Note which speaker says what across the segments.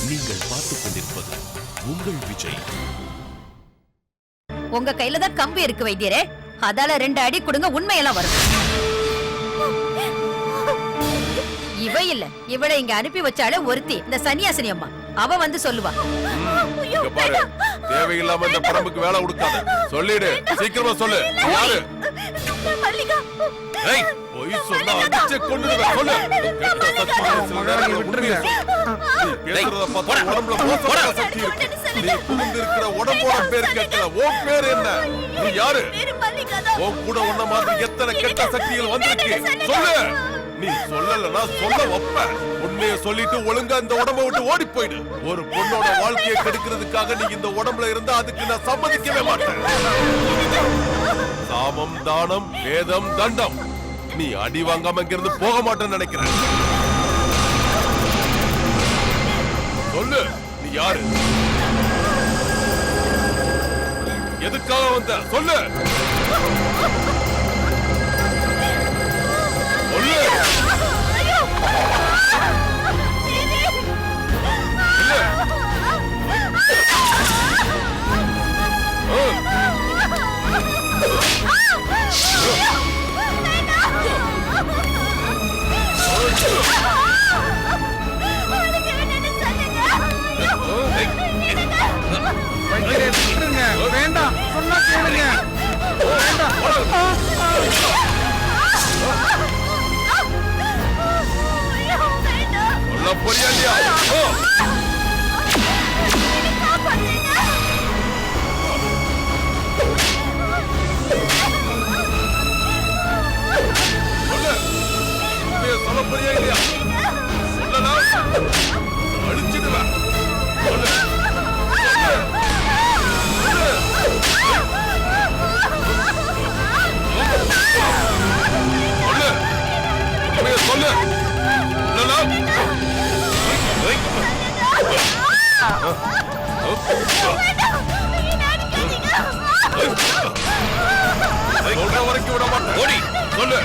Speaker 1: நீங்கள் பார்த்துக் கொண்டிருப்பது உங்கள் விஜய்.
Speaker 2: உங்க கையில தான் கம்பி இருக்கு வைத்தியரே, அதால 2 அடி கொடுங்க, உண்மையெல்லாம் வரும். இவ இல்ல, இவளை இங்க அனுப்பி வச்சாலே ஒருத்தி, இந்த சன்னியாசினி அம்மா. அவ வந்து சொல்லுவா.
Speaker 1: தேவையில்லாம இந்த பரம்புக்கு வேலை கொடுக்காத. சொல்லிடு, சீக்கிரமா சொல்லு. யாரு? பொய் சொன்னா அடிச்சு கொன்னுடுவேன். சொல்லு. கெட்ட சக்தி சில நேரத்துல உண்மையை சொல்லு. பேசுறத பார்த்தா உடம்புல மோசமான சக்தி இருக்கு. நீ புகுந்திருக்கிற உடம்போட பேர் கேட்கல. உன் பேர் என்ன? நீ யாரு? உன் கூட உன்ன மாதிரி எத்தனை கெட்ட சக்திகள் வந்திருக்கு? சொல்லு. நீ சொல்லலன்னா சொல்ல வைப்ப. உண்மையை சொல்லிட்டு ஒழுங்கா இந்த உடம்ப விட்டு ஓடி போயிடு. ஒரு பொண்ணோட வாழ்க்கையை கெடுக்கிறதுக்காக நீ இந்த உடம்புல இருந்தா அதுக்கு நான் சம்மதிக்கவே மாட்டேன். சாமம் தானம் வேதம் தண்டம். நீ அடி வாங்காம இங்கிருந்து போக மாட்டேன்னு நினைக்கிறேன். சொல்லு, நீ யாரு? எதுக்காக வந்த? சொல்லு. சொல்லு.
Speaker 3: வேண்டாம், சொன்னா கேளுங்க.
Speaker 1: சொல்ல போறியா இல்லையா? சொல்ல போறியா இல்லையா? சொல்லலாம், அழிச்சிடுவேன். சொல்லு. சொல்லு. சொல்ற வரைக்கும் விட மாட்டேன். ஓடி சொல்லு.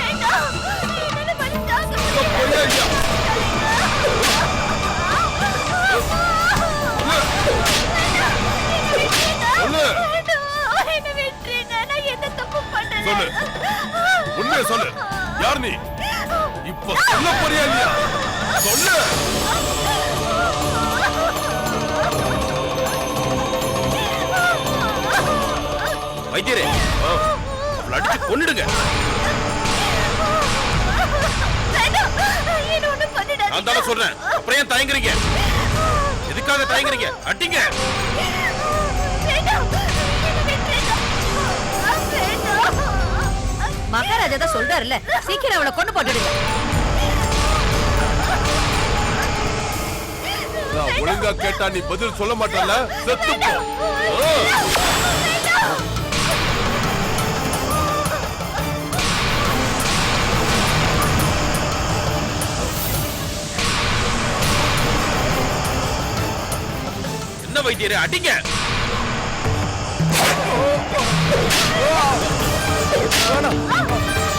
Speaker 1: சொல்லு, உண்மையை சொல்லு. யார் நீ? இப்ப சொல்ல போறியா இல்லையா? சொல்லு. வைத்தியரே, அடிச்சு கொன்னுடுங்க. நான் தானே சொல்றேன், அப்புறம் ஏன் தயங்குறீங்க? எதுக்காக தயங்குறீங்க? அடிங்க.
Speaker 2: மகாராஜா தான் சொல்றாருல்ல, சீக்கிரம் அவளை கொண்டு போட்டுடுங்க.
Speaker 1: நான் ஒழுங்கா கேட்டா நீ பதில் சொல்ல மாட்டல. செத்து போ. என்ன வைத்தியரே, அடிங்க.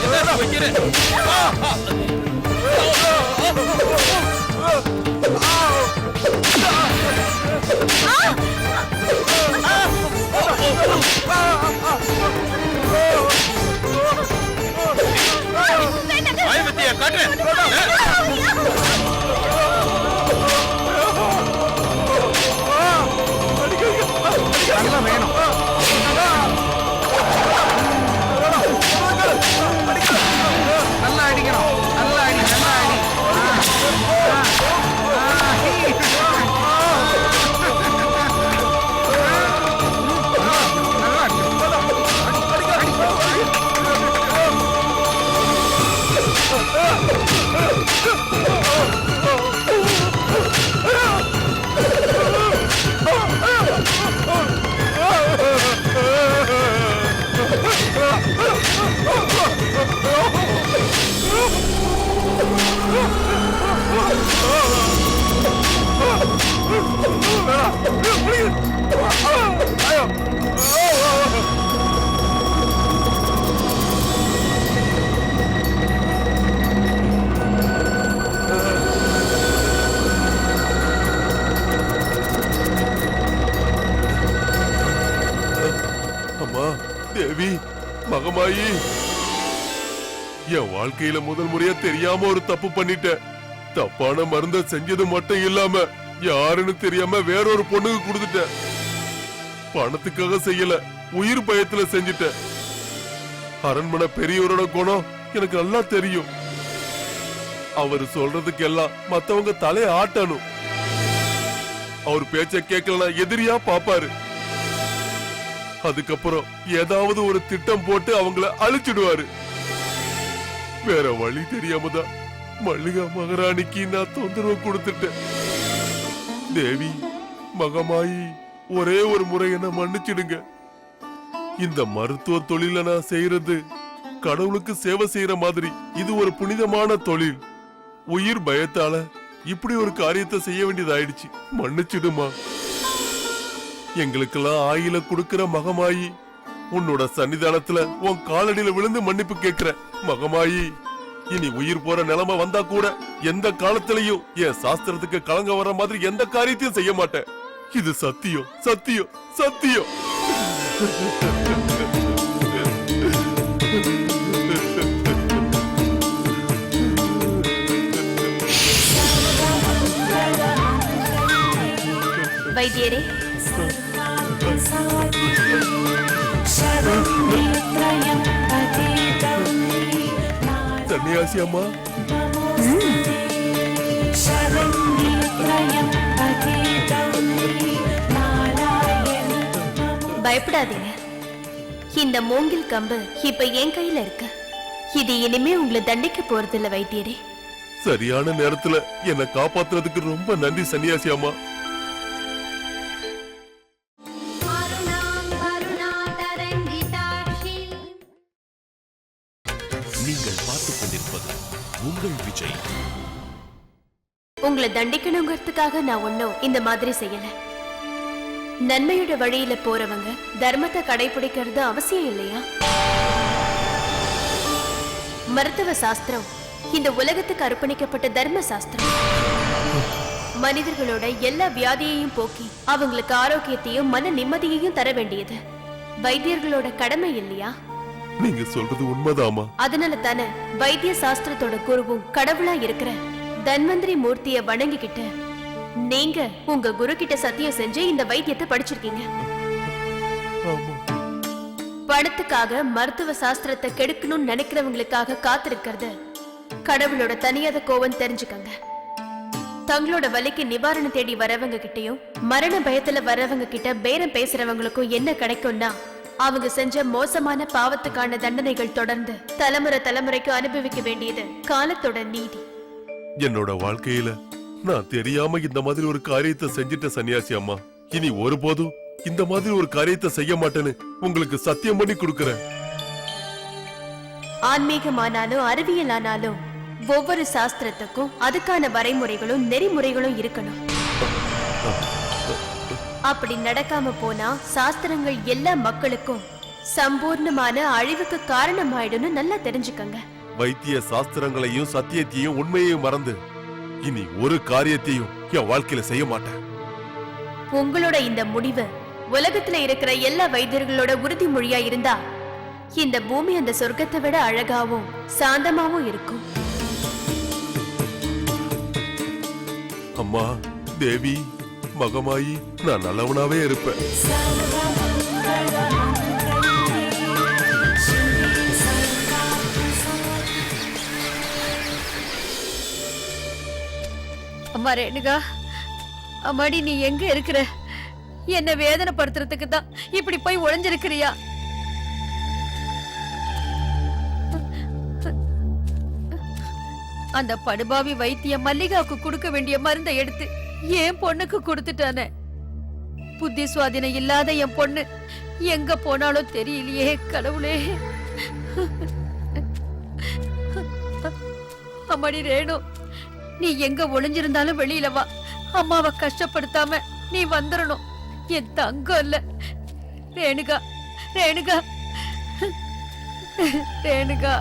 Speaker 1: என்ன வைத்தியரே? பயபத்தியா காட்டுறேன்.
Speaker 3: வேணும். நல்லா அடிக்கணும். நல்லா அடி, நல்லா அடி.
Speaker 1: தேவி, மகமாயி, என் வாழ்க்கையில முதல் முறையா தெரியாம ஒரு தப்பு பண்ணிட்டேன். தப்பான மருந்த செஞ்சது மட்டும் இல்லாம யாருன்னு தெரியாம வேறொரு பொண்ணுக்கு கொடுத்துட்டேன். பணத்துக்காக செய்யல, உயிர் பயத்துல செஞ்சுட்டேன். அரண்மனை பெரியவரோட குணம் எனக்கு நல்லா தெரியும். அவரு சொல்றதுக்கு எல்லாம் மத்தவங்க தலையை ஆட்டணும். அவர் பேச்ச கேட்கலனா எதிரியா பாப்பாரு. அதுக்கப்புறம் ஏதாவது ஒரு திட்டம் போட்டு அவங்கள அழிச்சிடுவாரு. வேற வழி தெரியாமதான் மல்லிகா மகாராணிக்கு நான் தொந்தரவு கொடுத்துட்டேன். தேவி, மகமாயி, ஒரே ஒரு முறை என்ன மன்னிச்சிடுங்க. இந்த மருத்துவ தொழில நான் செய்யறது கடவுளுக்கு சேவை செய்யற மாதிரி. இது ஒரு புனிதமான தொழில். உயிர் பயத்தால இப்படி ஒரு காரியத்தை செய்ய வேண்டியதாயிடுச்சு. மன்னிச்சிடுமா. எங்களுக்கெல்லாம் ஆயில கொடுக்கிற மகமாயி, உன்னோட சன்னிதானத்துல உன் காலடியில விழுந்து மன்னிப்பு கேட்கிற மகமாயி. இனி உயிர் போற நிலைமை வந்தா கூட எந்த காலத்திலையும் என் சாஸ்திரத்துக்கு கலங்க வர மாதிரி எந்த காரியத்தையும் செய்ய மாட்டேன். இது சத்தியம், சத்தியம், சத்தியம்.
Speaker 4: வைத்தியரே,
Speaker 1: சன்னியாசி அம்மா,
Speaker 4: பயப்படாதீங்க. இந்த மூங்கில் கம்பு இப்ப என் கையில இருக்கு. இது இனிமே உங்களை தண்டிக்க போறதில்ல வைத்தியரே.
Speaker 1: சரியான நேரத்துல என்னை காப்பாத்துறதுக்கு ரொம்ப நன்றி சன்னியாசி அம்மா.
Speaker 5: நீங்கள் பார்த்துக் கொண்டிருப்பது உங்கள் விஜய்.
Speaker 4: உங்களை தண்டிக்கணுங்கிறதுக்காக நான் ஒன்னும் இந்த மாதிரி செய்யல. நன்மையோட வழியில போறவங்க தர்மத்தை கடைபிடிக்கிறது அவசியம் இல்லையா? மருத்துவ சாஸ்திரம் இந்த உலகத்துக்கு அர்ப்பணிக்கப்பட்ட தர்ம சாஸ்திரம். மனிதர்களோட எல்லா வியாதியையும் போக்கி அவங்களுக்கு ஆரோக்கியத்தையும் மன நிம்மதியையும் தர வேண்டியது வைத்தியர்களோட கடமை இல்லையா?
Speaker 1: நீங்க சொல்றது உண்மைதாமா.
Speaker 4: அதனால தானே வைத்திய சாஸ்திரத்தோட குருவும் கடவுளா இருக்கிற தன்வந்திரி மூர்த்திய வணங்கிக்கிட்டு நீங்க உங்க குரு கிட்ட சத்தியம் செஞ்சு இந்த வைத்தியத்தை படிச்சிருக்கீங்க. பணத்துக்காக மருத்துவ சாஸ்திரத்தை கெடுக்கணும்னு நினைக்கிறவங்களுக்காக காத்திருக்கிறது கடவுளோட தனியாத கோவம் தெரிஞ்சுக்கங்க. தங்களோட வலிக்கு நிவாரணம் தேடி வரவங்க கிட்டயும் மரண பயத்துல வரவங்க கிட்ட பேரம் பேசுறவங்களுக்கும் என்ன கிடைக்கும்னா அவங்க செஞ்ச மோசமான பாவத்துக்கான தண்டனைகள் தொடர்ந்து தலைமுறை தலைமுறைக்கு அனுபவிக்க வேண்டியது காலத்தோட நீதி.
Speaker 1: என்னோட வாழ்க்கையில நான் தெரியாம இந்த மாதிரி ஒரு காரியத்தை செஞ்சிட்ட சன்னியாசி அம்மா. இனி ஒருபோதும் இந்த மாதிரி ஒரு காரியத்தை செய்ய மாட்டேன்னு உங்களுக்கு சத்தியம் பண்ணி கொடுக்கிறேன்.
Speaker 4: ஆன்மீகமானாலும் அறிவியலானாலும் ஒவ்வொரு சாஸ்திரத்துக்கும் அதுக்கான வரைமுறைகளும் நெறிமுறைகளும் இருக்கணும். அப்படி நடக்காம போனா சாஸ்திரங்கள் எல்லா மக்களுக்கும் சம்பூர்ணமான அழிவுக்கு காரணமாயிடும்னு நல்லா தெரிஞ்சுக்கங்க.
Speaker 1: வைத்திய சாஸ்திரங்களையும் சத்தியத்தையும் உண்மையையும் மறந்து இனி ஒரு காரியத்தையும் என் வாழ்க்கையில செய்ய மாட்டேன்.
Speaker 4: உங்களோட இந்த முடிவு உலகத்துல இருக்கிற எல்லா வைத்தியர்களோட உறுதிமொழியா இருந்தா இந்த பூமி அந்த சொர்க்கத்தை விட அழகாவும் சாந்தமாவும் இருக்கும்.
Speaker 1: அம்மா, தேவி, மகமாயி, நான் நல்லவனாவே இருப்பேன்.
Speaker 2: அம்மா ரேணுகா, அம்மாடி நீ எங்க இருக்கிற? என்ன வேதனைப்படுத்துறதுக்கு தான் இப்படி போய் ஒளிஞ்சிருக்கிறியா? அந்த படுபாவி வைத்திய மல்லிகாவுக்கு கொடுக்க வேண்டிய மருந்தை எடுத்து என் பொண்ணுக்கு கொடுத்துட்டானே. புத்தி சுவாதீனம் இல்லாத என் பொண்ணு எங்க போனாலும் தெரியலையே கடவுளே. அம்மாடி ரேணு, நீ எங்க ஒளிஞ்சிருந்தாலும் வெளியில வா. அம்மாவை கஷ்டப்படுத்தாம நீ வந்துடணும். என் தங்கம் இல்ல ரேணுகா, ரேணுகா, ரேணுகா.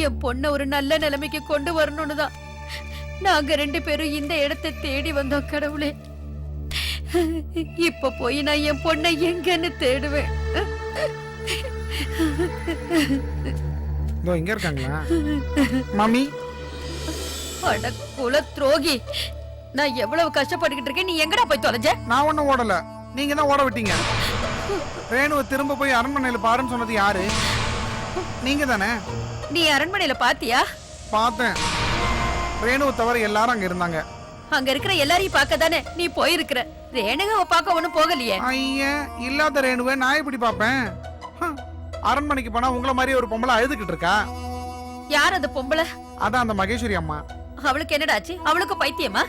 Speaker 2: என் பொண்ண ஒரு நல்ல நிலைமைக்கு கொண்டு வரணும்னு தான் நாங்க 2 பேரும் இந்த இடத்தை தேடி வந்தோம் கடவுளே. இப்ப போய் நான் என் பொண்ணை எங்கன்னு தேடுவேன்.
Speaker 3: இதோ இங்க இருக்காங்களா மாமி?
Speaker 2: அட குல துரோகி, நான் எவ்வளவு கஷ்டப்பட்டுக்கிட்டு இருக்கேன், நீ எங்கடா போய் தொலைஞ்ச?
Speaker 3: நான் ஒண்ணும் ஓடல, நீங்க தான் ஓட விட்டீங்க. ரேணுவை திரும்ப போய் அரண்மனையில பாருன்னு சொன்னது யாரு? நீங்க தானே?
Speaker 2: நீ அரண்மனையில பாத்தியா?
Speaker 3: பார்த்தேன். ரேணுவை தவிர எல்லாரும் அங்க இருந்தாங்க.
Speaker 2: அங்க இருக்கிற எல்லாரையும் பார்க்க தானே நீ போயிருக்கிற. ரேணுகாவை பார்க்க ஒண்ணும் போகலையே.
Speaker 3: ஐயா, இல்லாத ரேணுவை நான் எப்படி பாப்பேன்? அரண்மனைக்கு போனா உங்கள மாதிரி ஒரு பொம்பளை அழுதுகிட்டு இருக்கா.
Speaker 2: யார் அந்த பொம்பளை?
Speaker 3: அதான் அந்த மகேஸ்வரி அம்மா.
Speaker 2: அவளுக்கு என்னடாச்சு? அவளுக்கு பைத்தியமா?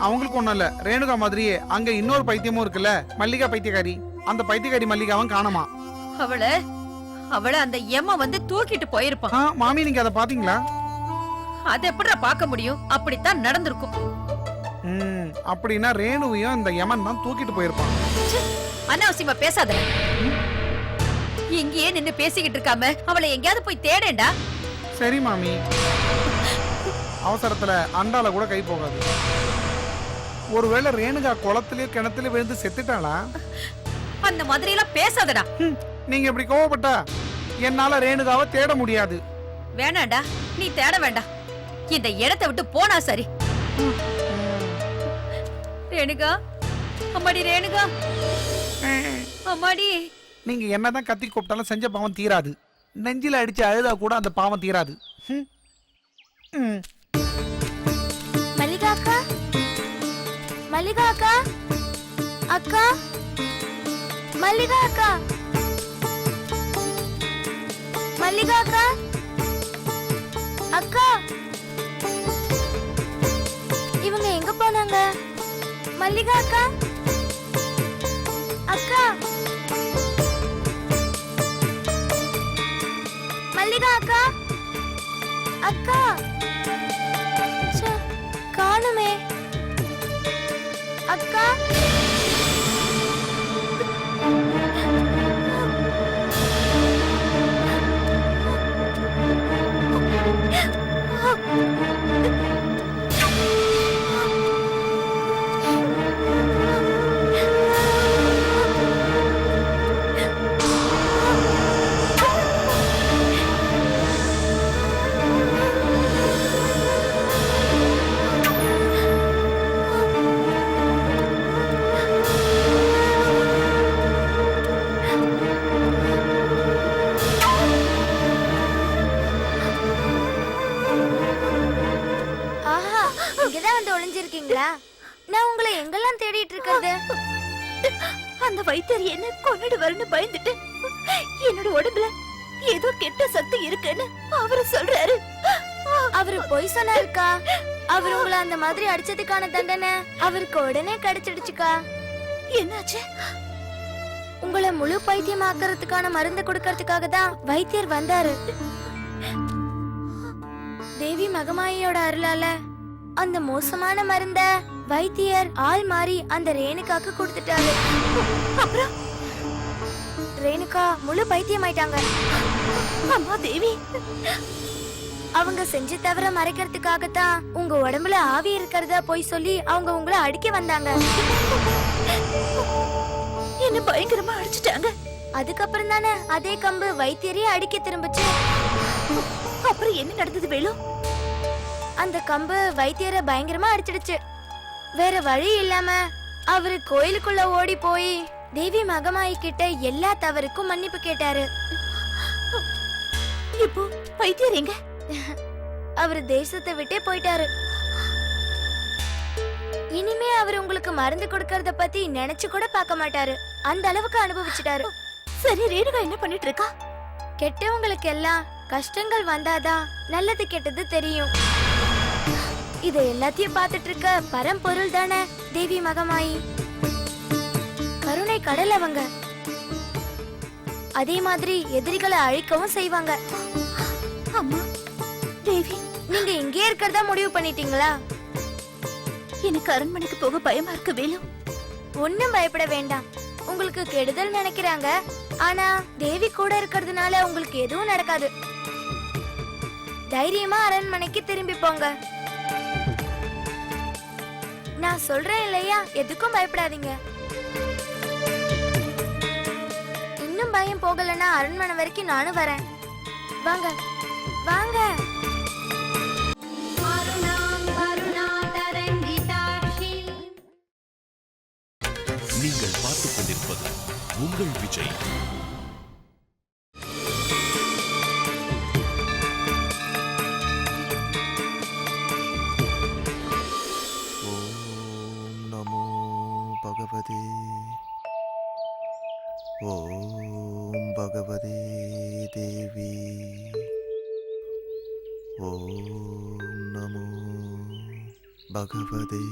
Speaker 3: அவங்களுக்கு ஒண்ணும் இல்ல. ரேணுகா மாதிரியே அங்க இன்னொரு பைத்தியமும் இருக்குல்ல, மல்லிகா பைத்தியக்காரி. அந்த பைத்தியக்காரி மல்லிகாவும் காணோமா.
Speaker 2: அவளை அந்த எம்மா வந்து தூக்கிட்டு போயிருப்பான்.
Speaker 3: மாமி, நீங்க அதை பாத்தீங்களா?
Speaker 2: அதை எப்படிடா பார்க்க முடியும்? அப்படித்தான் நடந்திருக்கும்.
Speaker 3: அப்படின்னா ரேணுவையும் அந்த யமன் தான் தூக்கிட்டு போயிருப்பான்.
Speaker 2: அனாவசியமா பேசாத. இங்கேயே நின்னு பேசிக்கிட்டு இருக்காம அவளை எங்கேயாவது போய் தேடேண்டா.
Speaker 3: சரி மாமி. அவசரத்துல அண்டால கூட கை போகாது. ஒருவேளை ரேணுகா குளத்திலேயே கிணத்துல விழுந்து செத்துட்டாளா?
Speaker 2: அந்த மாதிரி எல்லாம் பேசாதடா.
Speaker 3: நீங்க இப்படி கோவப்பட்டா என்னால ரேணுகாவை தேட முடியாது.
Speaker 2: வேணாண்டா, நீ தேட வேண்டாம். இந்த இடத்தை விட்டு போனா சரி. ரேணுகா, அம்மாடி ரேணுகா, அம்மாடி.
Speaker 3: நீங்க என்னதான் கத்தி கூப்பிட்டாலும் செஞ்ச பாவம் தீராது. நெஞ்சில அடிச்சு அழுதா கூட அந்த பாவம் தீராது.
Speaker 6: மல்லிகா அக்கா, மல்லிகா அக்கா, அக்கா, மல்லிகா அக்கா, மல்லிகா அக்கா, அக்கா, இவங்க எங்க போனாங்க? மல்லிகா அக்கா, அக்கா, மல்லிகா அக்கா, அக்கா, காணுமே. அக்கா, நான் உங்களை எங்கெல்லாம் தேடிட்டு இருக்கிறது?
Speaker 4: அந்த வைத்தியர் என்ன கொன்னுடு வரன்னு பயந்துட்டு என்னோட உடம்புல ஏதோ கெட்ட சக்தி இருக்குன்னு அவரு சொல்றாரு.
Speaker 6: அவரு பொய் சொன்னாருக்கா. அவர் உங்களை அந்த மாதிரி அடிச்சதுக்கான தண்டனை அவருக்கு உடனே கிடைச்சிடுச்சுக்கா.
Speaker 4: என்னாச்சு?
Speaker 6: உங்களை முழு பைத்தியமாக்குறதுக்கான மருந்து கொடுக்கறதுக்காக தான் வைத்தியர் வந்தாரு. தேவி மகமாயியோட அருளால அந்த மோசமான மருந்த வைத்தியர் ஆள் மாறி அந்த ரேணுகாக்கு கொடுத்துட்டாரு.
Speaker 4: அப்புறம்
Speaker 6: ரேணுகா முழு பைத்தியமாயிட்டாங்க.
Speaker 4: அம்மா தேவி,
Speaker 6: அவங்க செஞ்ச தவிர மறைக்கிறதுக்காகத்தான் உங்க உடம்புல ஆவி இருக்கிறத போய் சொல்லி அவங்க உங்களை அடிக்க வந்தாங்க.
Speaker 4: என்ன பயங்கரமா அடிச்சிட்டாங்க.
Speaker 6: அதுக்கப்புறம் தானே அதே கம்பு வைத்தியரே அடிக்க திரும்பிச்சு.
Speaker 4: அப்புறம் என்ன நடந்தது வேலு?
Speaker 6: அந்த கம்பு வைத்தியரை பயங்கரமா அடிச்சிடுச்சு. வேற வழி இல்லாம அவரு கோயிலுக்குள்ள ஓடி போய் தேவி மகமாயி கிட்ட எல்லா தவறுக்கும் மன்னிப்பு கேட்டாரு.
Speaker 4: இப்போ வைத்தியர் எங்க?
Speaker 6: அவரு தேசத்தை விட்டே போயிட்டாரு. இனிமே அவர் உங்களுக்கு மருந்து கொடுக்கறத பத்தி நினைச்சு கூட பார்க்க மாட்டாரு. அந்த அளவுக்கு அனுபவிச்சுட்டாரு.
Speaker 4: சரி, ரேணுகா என்ன பண்ணிட்டு இருக்கா?
Speaker 6: கெட்டவங்களுக்கு எல்லாம் கஷ்டங்கள் வந்தாதான் நல்லது கெட்டது தெரியும். இது எல்லாத்தையும் பார்த்துட்டு இருக்க பரம்பொருள் தானே தேவி மகமாயி. கருணை கடல் அவங்க. அதே மாதிரி எதிரிகளை அழிக்கவும் செய்வாங்க.
Speaker 4: அம்மா தேவி,
Speaker 6: நீங்க இங்கே இருக்கிறதா முடிவு பண்ணிட்டீங்களா?
Speaker 4: எனக்கு அரண்மனைக்கு போக பயமா இருக்கு வேலு.
Speaker 6: ஒண்ணும் பயப்பட வேண்டாம். உங்களுக்கு கெடுதல் நினைக்கிறாங்க, ஆனா தேவி கூட இருக்கிறதுனால உங்களுக்கு எதுவும் நடக்காது. தைரியமா அரண்மனைக்கு திரும்பி போங்க. நான் சொல்றேன் இல்லையா, எதுக்கும் பயப்படாதீங்க. இன்னும் இப்பயும் பயம் போகலன்னா அரண்மனை வரைக்கும் நானும் வரேன். வாங்க வாங்க.
Speaker 5: நீங்கள் பார்த்துக் கொண்டிருப்பது உங்கள் விஜய்.
Speaker 7: ஓம் நமோ பகவதே. ஓம் பகவதே தேவி. ஓம் நமோ பகவதே.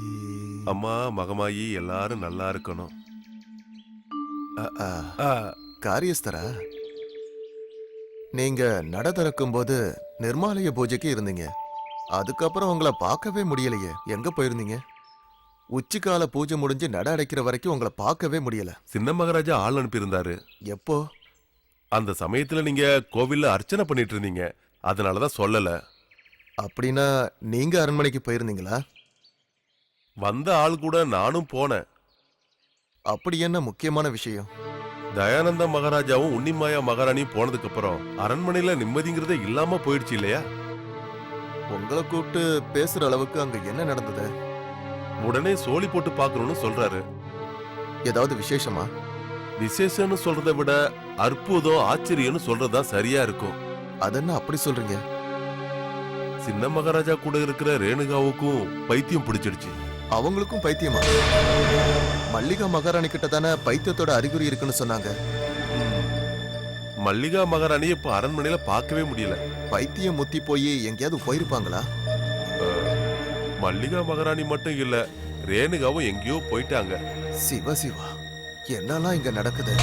Speaker 1: அம்மா மகமாயி எல்லாரும் நல்லா இருக்கணும்.
Speaker 7: காரியஸ்தரா, நீங்க நட திறக்கும் போது நிர்மாலய பூஜைக்கு இருந்தீங்க. அதுக்கப்புறம் உங்களை பார்க்கவே முடியலையே, எங்க போயிருந்தீங்க? உச்சிக்கால பூஜை முடிஞ்சு நட அடைக்கிற வரைக்கும் உங்களை பார்க்கவே முடியல.
Speaker 1: சின்ன மகாராஜா ஆள் அனுப்பியிருந்தாரு.
Speaker 7: எப்போ?
Speaker 1: அந்த சமயத்துல நீங்க கோவில்ல அர்ச்சனை பண்ணிட்டு இருந்தீங்க, அதனாலதான் சொல்லல.
Speaker 7: அப்படின்னா நீங்க அரண்மனைக்கு போயிருந்தீங்களா?
Speaker 1: வந்த ஆள் கூட நானும் போனேன்.
Speaker 7: அப்படி என்ன முக்கியமான விஷயம்?
Speaker 1: தயானந்த மகாராஜாவும் உன்னிமாயா மகாராணியும் போனதுக்கு அப்புறம் அரண்மனையில நிம்மதிங்கிறதே இல்லாம போயிடுச்சு இல்லையா?
Speaker 7: உங்களை கூப்பிட்டு பேசுற அளவுக்கு அங்க என்ன நடந்தது?
Speaker 1: உடனே சோழி போட்டு பாக்கணும்னு சொல்றாரு.
Speaker 7: ஏதாவது விசேஷமா?
Speaker 1: விசேஷம்னு சொல்றதை விட அற்புதம் ஆச்சரியம்னு சொல்றதா சரியா இருக்கும்.
Speaker 7: அதென்ன அப்படி சொல்றீங்க?
Speaker 1: சின்ன மகாராஜா கூட இருக்கிற ரேணுகாவுக்கும் பைத்தியம் பிடிச்சிடுச்சு.
Speaker 7: அவங்களுக்கும் பைத்தியமா? மல்லிகா மகாராணி கிட்ட தானே பைத்தியத்தோட அறிகுறி இருக்குன்னு சொன்னாங்க.
Speaker 1: மல்லிகா மகாராணியை இப்ப அரண்மனையில பார்க்கவே முடியல.
Speaker 7: பைத்தியம் முத்தி போய் எங்கேயாவது போயிருப்பாங்களா?
Speaker 1: மல்லிகா மகாராணி மட்டும் இல்ல, ரேணுகாவும் எங்கேயோ போயிட்டாங்க.
Speaker 7: சிவ சிவா, என்னெல்லாம் இங்க நடக்குது?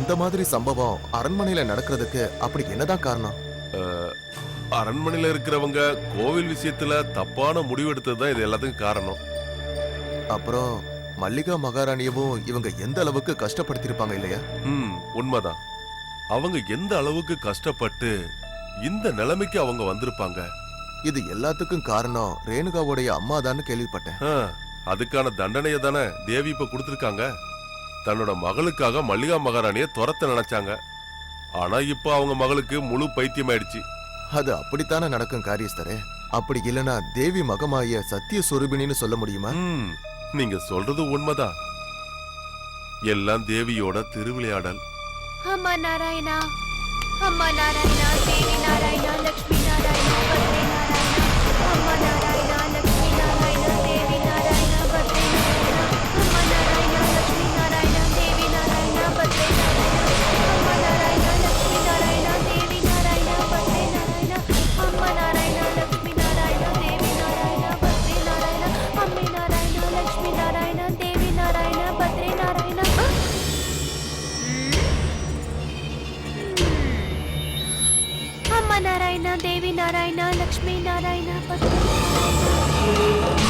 Speaker 7: இந்த மாதிரி சம்பவம் அரண்மனையில நடக்கிறதுக்கு அப்படி என்னதான் காரணம்?
Speaker 1: அரண்மனையில இருக்கிறவங்க கோவில் விஷயத்துல தப்பான முடிவெடுத்ததுதான் இது எல்லாத்துக்கும் காரணம்.
Speaker 7: அப்புறம் மல்லிகா மகாராணியவும் இவங்க எந்த அளவுக்கு கஷ்டப்படுத்திருப்பாங்க இல்லையா?
Speaker 1: உண்மைதான். அவங்க எந்த அளவுக்கு கஷ்டப்பட்டு இந்த நிலைமைக்கு அவங்க வந்திருப்பாங்க.
Speaker 7: இது எல்லாத்துக்கும் காரணம் ரேணுகாவுடைய அம்மா தான் கேள்விப்பட்டேன்.
Speaker 1: அதுக்கான தண்டனையை தானே தேவி இப்ப கொடுத்திருக்காங்க. தன்னோட மகளுக்காக மல்லிகா மகாராணிய துரத்த நினைச்சாங்க. ஆனா இப்ப அவங்க மகளுக்கு முழு பைத்தியம் ஆயிடுச்சு.
Speaker 7: அது அப்படித்தானே நடக்கும் காரியஸ்தரே. அப்படி இல்லனா தேவி மகமாய சத்திய சொரூபிணின்னு சொல்ல முடியுமா?
Speaker 1: நீங்க சொல்றது உண்மைதான். எல்லாம் தேவியோட திருவிளையாடல்.
Speaker 4: அம்மா நாராயணா, அம்மா நாராயணா, தேவி நாராயணா, லட்சுமி நாராயணா, பத்ரி நாராயணா, அம்மா நாராயணா, லட்சுமி நாராயணா, தேவி நாராயணா, பத்ரி நாராயணா, அம்மா நாராயணா, லட்சுமி நாராயணா, தேவி நாராயணா, பத்ரி நாராயணா, அம்மா நாராயணா, லட்சுமி நாராயணா, தேவி நாராயணா, பத்ரி நாராயணா, அம்மா நாராயணா, லட்சுமி நாராயணா, தேவி நாராயணா, பத்ரி நாராயணா, அம்மே நாராயணா, லட்சுமி நாராயணா, தேவி நாராயணா, பத்ரி நாராயணா. அம்மா நாராயணா, தேவி நாராயணா, லட்சுமி நாராயணா, பத்ரி நாராயணா.